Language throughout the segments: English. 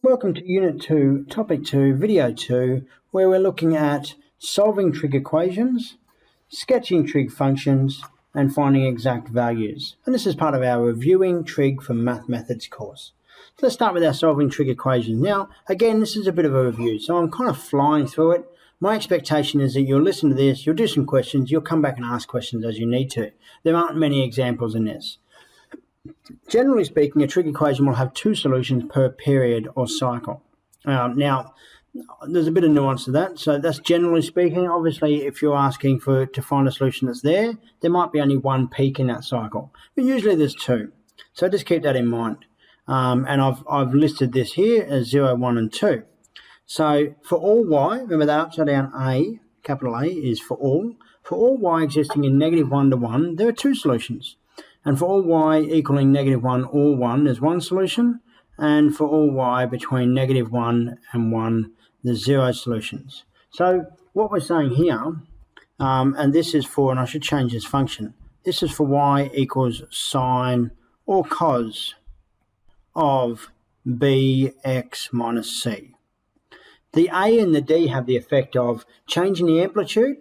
Welcome to Unit 2, Topic 2, Video 2, where we're looking at solving trig equations, sketching trig functions, and finding exact values. And this is part of our Reviewing Trig for Math Methods course. So let's start with our solving trig equations. Now, again, this is a bit of a review, so I'm kind of flying through it. My expectation is that you'll listen to this, you'll do some questions, you'll come back and ask questions as you need to. There aren't many examples in this. Generally speaking, a trig equation will have two solutions per period or cycle. Now, there's a bit of nuance to that. So that's generally speaking. Obviously, if you're asking to find a solution that's there might be only one peak in that cycle. But usually there's two. So just keep that in mind. And I've listed this here as 0, 1, and 2. So for all y, remember that upside down A, capital A, is for all. For all y existing in -1 to 1, there are two solutions. And for all y equaling -1 or 1, there's one solution. And for all y between -1 and 1, there's 0 solutions. So what we're saying here, and this is for, and I should change this function, this is for y equals sine or cos of bx minus c. The a and the d have the effect of changing the amplitude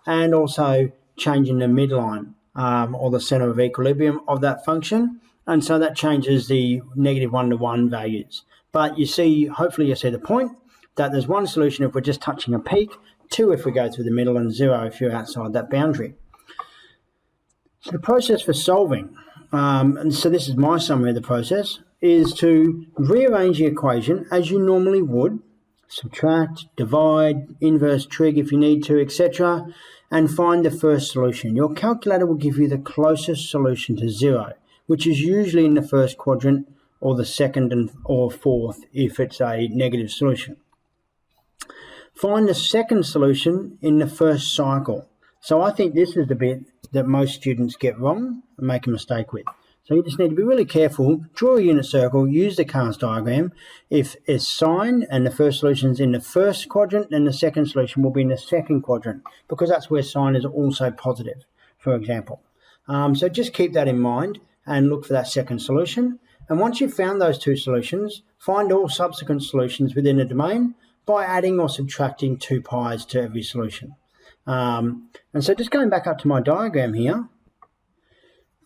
and also changing the midline. Or the center of equilibrium of that function, and so that changes the -1 to 1 values. But you see, hopefully you see the point, that there's one solution if we're just touching a peak, 2 if we go through the middle, and 0 if you're outside that boundary. So the process for solving, and so this is my summary of the process, is to rearrange the equation as you normally would, subtract, divide, inverse trig if you need to, etc., and find the first solution. Your calculator will give you the closest solution to 0, which is usually in the first quadrant or the second or fourth if it's a negative solution. Find the second solution in the first cycle. So I think this is the bit that most students get wrong and make a mistake with. So you just need to be really careful, draw a unit circle, use the cast diagram. If it's sine and the first solution is in the first quadrant, then the second solution will be in the second quadrant, because that's where sine is also positive, for example. So just keep that in mind and look for that second solution. And once you've found those two solutions, find all subsequent solutions within a domain by adding or subtracting 2 pi's to every solution. And so just going back up to my diagram here,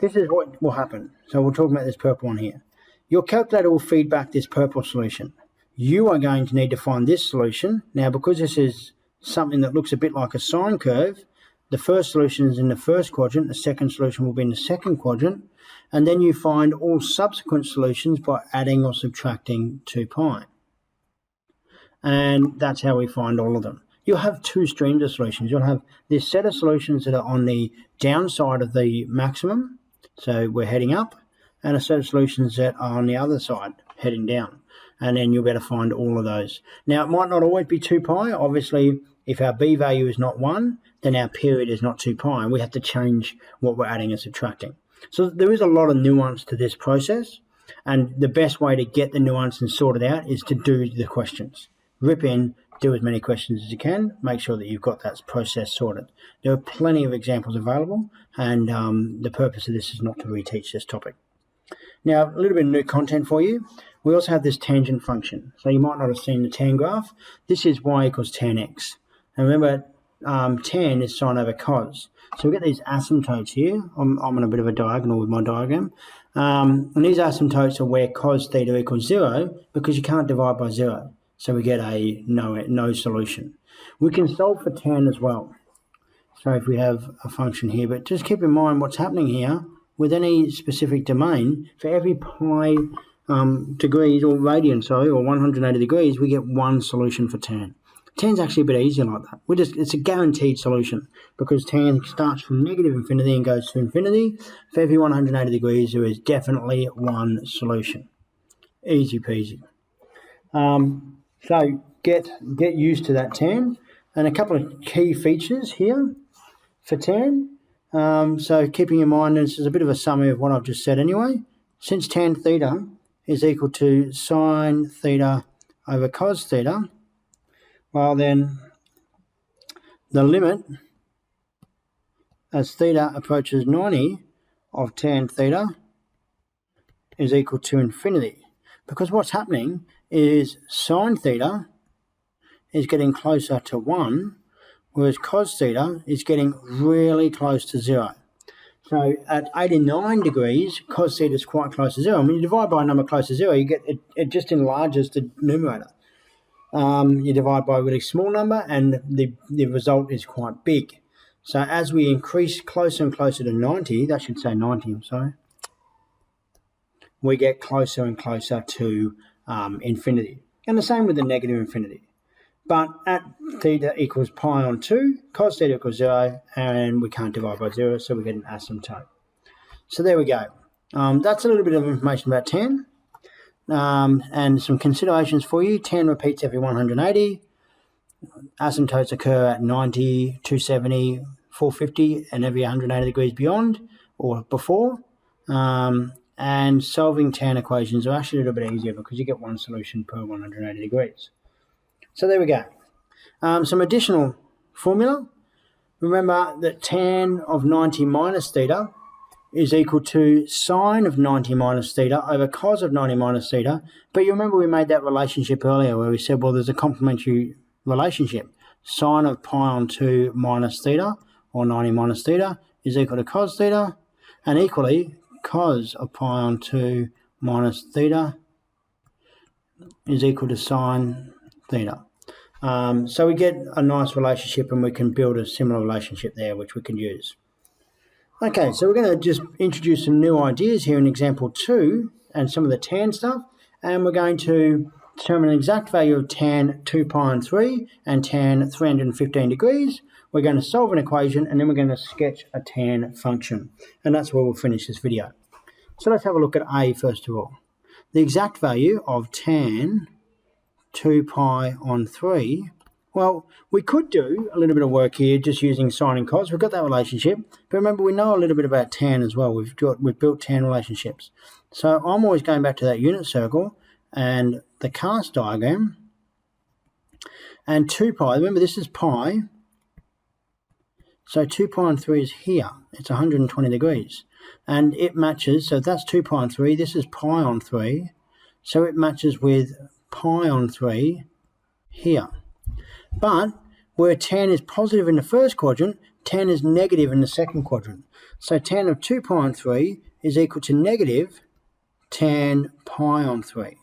this is what will happen. So we'll talk about this purple one here. Your calculator will feed back this purple solution. You are going to need to find this solution. Now, because this is something that looks a bit like a sine curve, the first solution is in the first quadrant, the second solution will be in the second quadrant, and then you find all subsequent solutions by adding or subtracting 2 pi. And that's how we find all of them. You'll have two streams of solutions. You'll have this set of solutions that are on the downside of the maximum, so we're heading up, and a set of solutions that are on the other side, heading down. And then you'll be able to find all of those. Now, it might not always be 2 pi. Obviously, if our b value is not 1, then our period is not 2 pi, and we have to change what we're adding and subtracting. So there is a lot of nuance to this process, and the best way to get the nuance and sort it out is to do the questions. Rip in, do as many questions as you can, make sure that you've got that process sorted. There are plenty of examples available, and the purpose of this is not to reteach this topic. Now, a little bit of new content for you. We also have this tangent function. So you might not have seen the tan graph. This is y equals tan x. And remember, tan is sine over cos. So we get these asymptotes here. I'm on a bit of a diagonal with my diagram. And these asymptotes are where cos theta equals 0, because you can't divide by 0. So we get a no solution. We can solve for tan as well. So if we have a function here, but just keep in mind what's happening here with any specific domain. For every pi degrees or radian, or 180 degrees, we get one solution for tan. Tan's actually a bit easier like that. It's a guaranteed solution, because tan starts from negative infinity and goes to infinity. For every 180 degrees, there is definitely one solution. Easy peasy. So get used to that tan, and a couple of key features here for tan. So keeping in mind, this is a bit of a summary of what I've just said anyway. Since tan theta is equal to sine theta over cos theta, well then the limit as theta approaches 90 of tan theta is equal to infinity. because what's happening is sine theta is getting closer to 1, whereas cos theta is getting really close to 0. So at 89 degrees, cos theta is quite close to 0. And when you divide by a number close to 0, you get it just enlarges the numerator. You divide by a really small number, and the result is quite big. So as we increase closer and closer to 90, that should say 90, I'm sorry, we get closer and closer to infinity. And the same with the negative infinity. But at theta equals pi on 2, cos theta equals 0, and we can't divide by 0, so we get an asymptote. So there we go. That's a little bit of information about tan. And some considerations for you. Tan repeats every 180. Asymptotes occur at 90, 270, 450, and every 180 degrees beyond or before. And solving tan equations are actually a little bit easier because you get one solution per 180 degrees. So there we go. Some additional formula. Remember that tan of 90 minus theta is equal to sine of 90 minus theta over cos of 90 minus theta. But you remember we made that relationship earlier where we said, well, there's a complementary relationship. Sine of pi on 2 minus theta, or 90 minus theta, is equal to cos theta. And equally, cos of pi on 2 minus theta is equal to sine theta. So we get a nice relationship, and we can build a similar relationship there, which we can use. Okay, so we're going to just introduce some new ideas here in example 2 and some of the tan stuff, and we're going to determine an exact value of tan 2 pi on 3 and tan 315 degrees. We're going to solve an equation, and then we're going to sketch a tan function, and that's where we'll finish this video. So let's have a look at A first of all. The exact value of tan 2 pi on 3. Well, we could do a little bit of work here just using sine and cos. We've got that relationship. But remember, we know a little bit about tan as well. We've built tan relationships. So I'm always going back to that unit circle and the cast diagram. And 2 pi, remember this is pi. So 2 pi on 3 is here. It's 120 degrees. And it matches, so that's 2 pi on 3. This is pi on 3. So it matches with pi on 3 here. But where tan is positive in the first quadrant, tan is negative in the second quadrant. So tan of 2 pi on 3 is equal to negative tan pi on 3.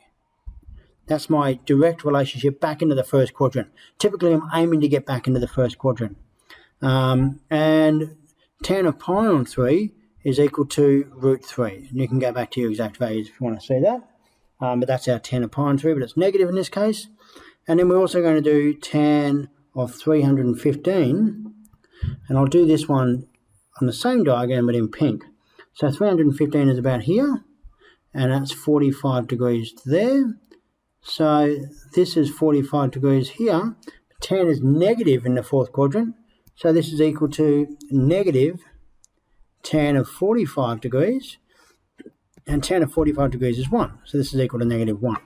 That's my direct relationship back into the first quadrant. Typically, I'm aiming to get back into the first quadrant. And tan of pi on 3 is equal to root 3. And you can go back to your exact values if you want to see that. But that's our tan of pi on 3, but it's negative in this case. And then we're also going to do tan of 315. And I'll do this one on the same diagram, but in pink. So 315 is about here. And that's 45 degrees there. So this is 45 degrees here. Tan is negative in the fourth quadrant. So this is equal to negative tan of 45 degrees. And tan of 45 degrees is 1. So this is equal to negative 1.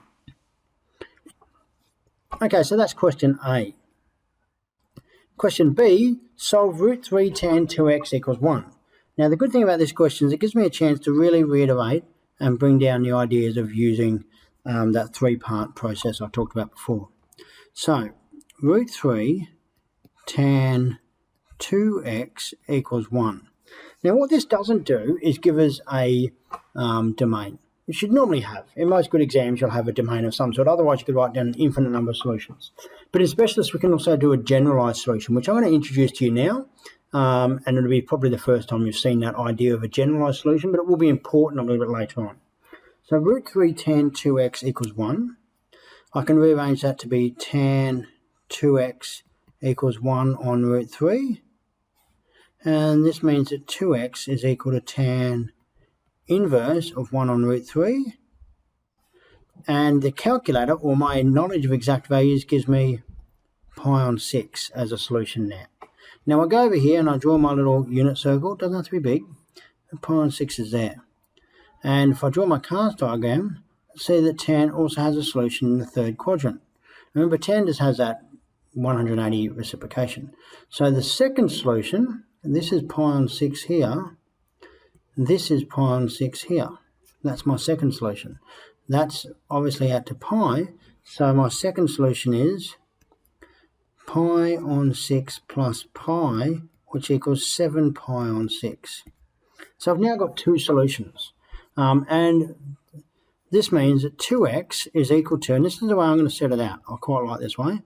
Okay, so that's question A. Question B, solve root 3 tan 2x equals 1. Now the good thing about this question is it gives me a chance to really reiterate and bring down the ideas of using that three-part process I talked about before. So root 3 tan 2x equals 1. Now what this doesn't do is give us a domain. You should normally have. In most good exams, you'll have a domain of some sort. Otherwise, you could write down an infinite number of solutions. But in specialists, we can also do a generalized solution, which I'm going to introduce to you now. And it'll be probably the first time you've seen that idea of a generalized solution, but it will be important a little bit later on. So root 3 tan 2x equals 1. I can rearrange that to be tan 2x equals 1 on root 3. And this means that 2x is equal to tan inverse of 1 on root 3. And the calculator, or my knowledge of exact values, gives me pi on 6 as a solution there. Now I go over here and I draw my little unit circle. It doesn't have to be big. And pi on 6 is there. And if I draw my cast diagram, see that tan also has a solution in the third quadrant. Remember, tan just has that 180 reciprocation. So the second solution, and this is pi on 6 here, this is pi on 6 here. That's my second solution. That's obviously out to pi. So my second solution is pi on 6 plus pi, which equals 7 pi on 6. So I've now got two solutions. And this means that 2x is equal to, and this is the way I'm going to set it out. I quite like this way.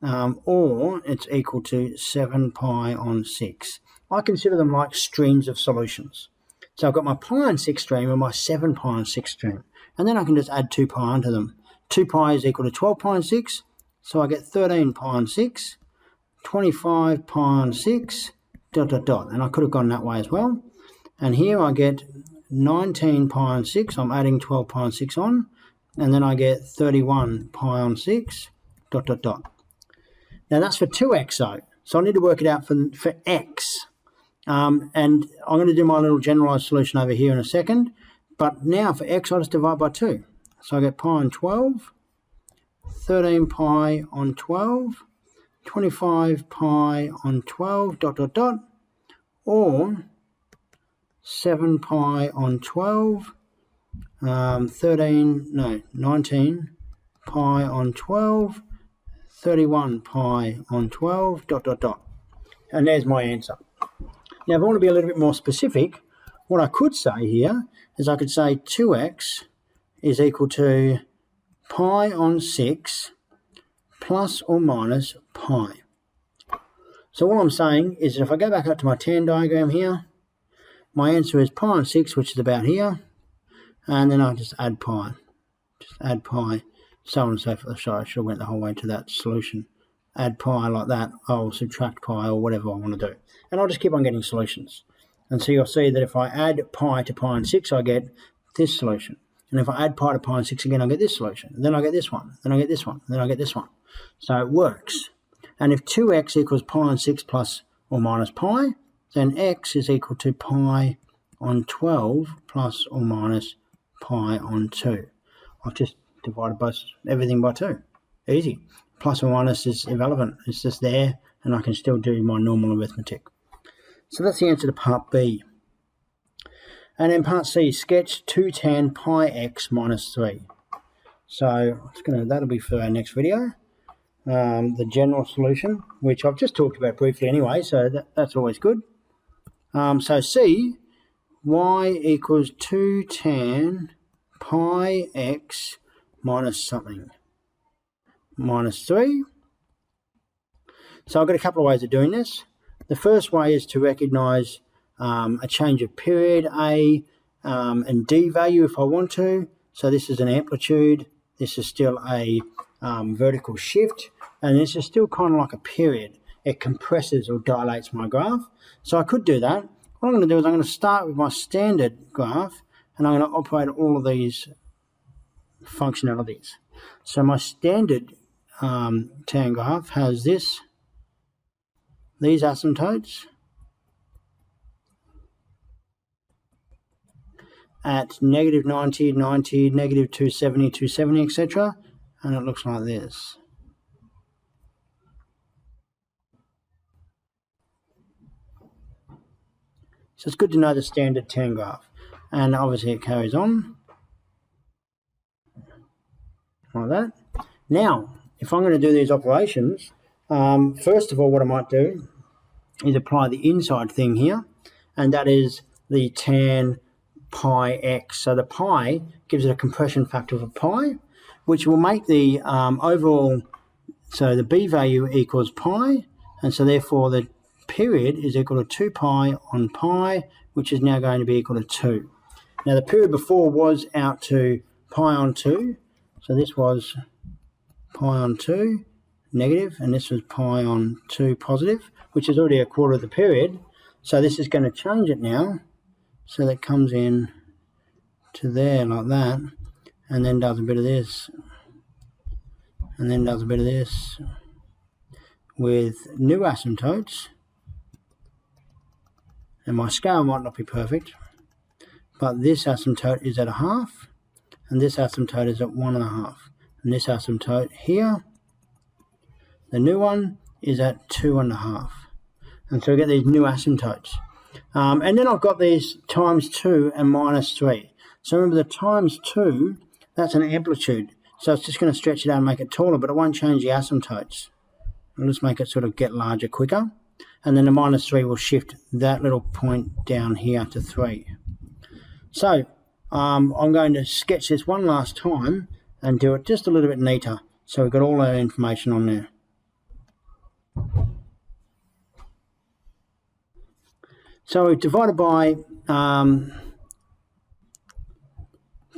Or it's equal to 7 pi on 6. I consider them like streams of solutions. So I've got my pi on 6 stream and my 7 pi on 6 stream. And then I can just add 2 pi onto them. 2 pi is equal to 12 pi on 6. So I get 13 pi on 6, 25 pi on 6, ... And I could have gone that way as well. And here I get 19 pi on 6. I'm adding 12 pi on 6 on. And then I get 31 pi on 6, ... Now that's for 2x though. So I need to work it out for x. And I'm going to do my little generalized solution over here in a second. But now for x, I just divide by 2. So I get pi on 12, 13 pi on 12, 25 pi on 12, ... Or 7 pi on 12, 19 pi on 12, 31 pi on 12, ... And there's my answer. Now, if I want to be a little bit more specific, what I could say here is I could say 2x is equal to pi on 6 plus or minus pi. So what I'm saying is that if I go back up to my tan diagram here, my answer is pi on 6, which is about here, and then I'll just add pi. Just add pi, so on and so forth. Sorry, I should have went the whole way to that solution. Add pi like that, I'll subtract pi or whatever I want to do. And I'll just keep on getting solutions. And so you'll see that if I add pi to pi on 6, I get this solution. And if I add pi to pi on 6 again, I get this solution. Then I get this one, then I get this one, then I get this one. So it works. And if 2x equals pi on 6 plus or minus pi, then x is equal to pi on 12 plus or minus pi on 2. I've just divided everything by 2. Easy. Plus or minus is irrelevant. It's just there, and I can still do my normal arithmetic. So that's the answer to part B. And then part C, sketch 2 tan pi x minus 3. So that'll be for our next video. The general solution, which I've just talked about briefly anyway, so that's always good. So C, y equals 2 tan pi x minus something, minus 3. So I've got a couple of ways of doing this. The first way is to recognise a change of period, A and D value if I want to. So this is an amplitude, this is still a vertical shift, and this is still kind of like a period. It compresses or dilates my graph. So I could do that. What I'm going to do is I'm going to start with my standard graph, and I'm going to operate all of these functionalities. So my standard tan graph has these asymptotes at negative 90, 90, negative 270, 270, etc. And it looks like this. So it's good to know the standard tan graph. And obviously it carries on like that. Now, if I'm going to do these operations, first of all, what I might do is apply the inside thing here, and that is the tan pi x. So the pi gives it a compression factor of pi, which will make the overall, so the b value equals pi, and so therefore the period is equal to 2 pi on pi, which is now going to be equal to 2. Now the period before was out to pi on 2, so this was pi on 2 negative, and this was pi on 2 positive, which is already a quarter of the period. So this is going to change it now, so that comes in to there like that, and then does a bit of this, and then does a bit of this with new asymptotes. And my scale might not be perfect, but this asymptote is at 1/2, and this asymptote is at 1.5, and this asymptote here, the new one, is at 2.5. And so we get these new asymptotes. And then I've got these times 2 and minus 3. So remember the times 2, that's an amplitude. So it's just going to stretch it out and make it taller, but it won't change the asymptotes. It'll just make it sort of get larger quicker. And then the -3 will shift that little point down here to 3. So I'm going to sketch this one last time and do it just a little bit neater. So we've got all our information on there. So we've divided by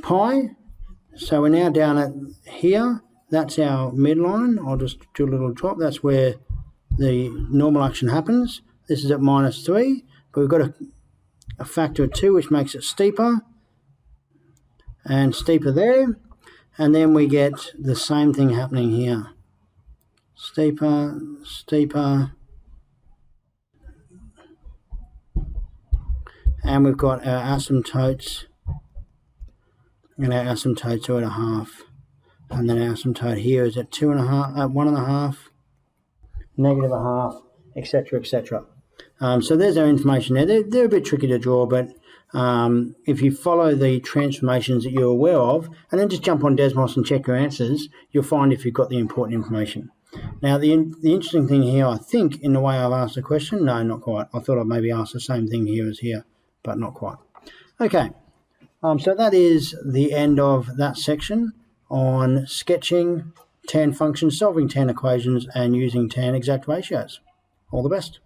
pi. So we're now down at here. That's our midline. I'll just do a little drop. That's where the normal action happens. This is at -3, but we've got a factor of 2, which makes it steeper and steeper there. And then we get the same thing happening here. Steeper, steeper. And we've got our asymptotes. And our asymptotes are at 1/2. And then our asymptote here is at 2.5, at 1.5, -1/2, etc., etc. So there's our information there. They're a bit tricky to draw, but if you follow the transformations that you're aware of, and then just jump on Desmos and check your answers, you'll find if you've got the important information. Now, the interesting thing here, I think, in the way I've asked the question, no, not quite. I thought I'd maybe ask the same thing here as here, but not quite. Okay, so that is the end of that section on sketching tan functions, solving tan equations, and using tan exact ratios. All the best.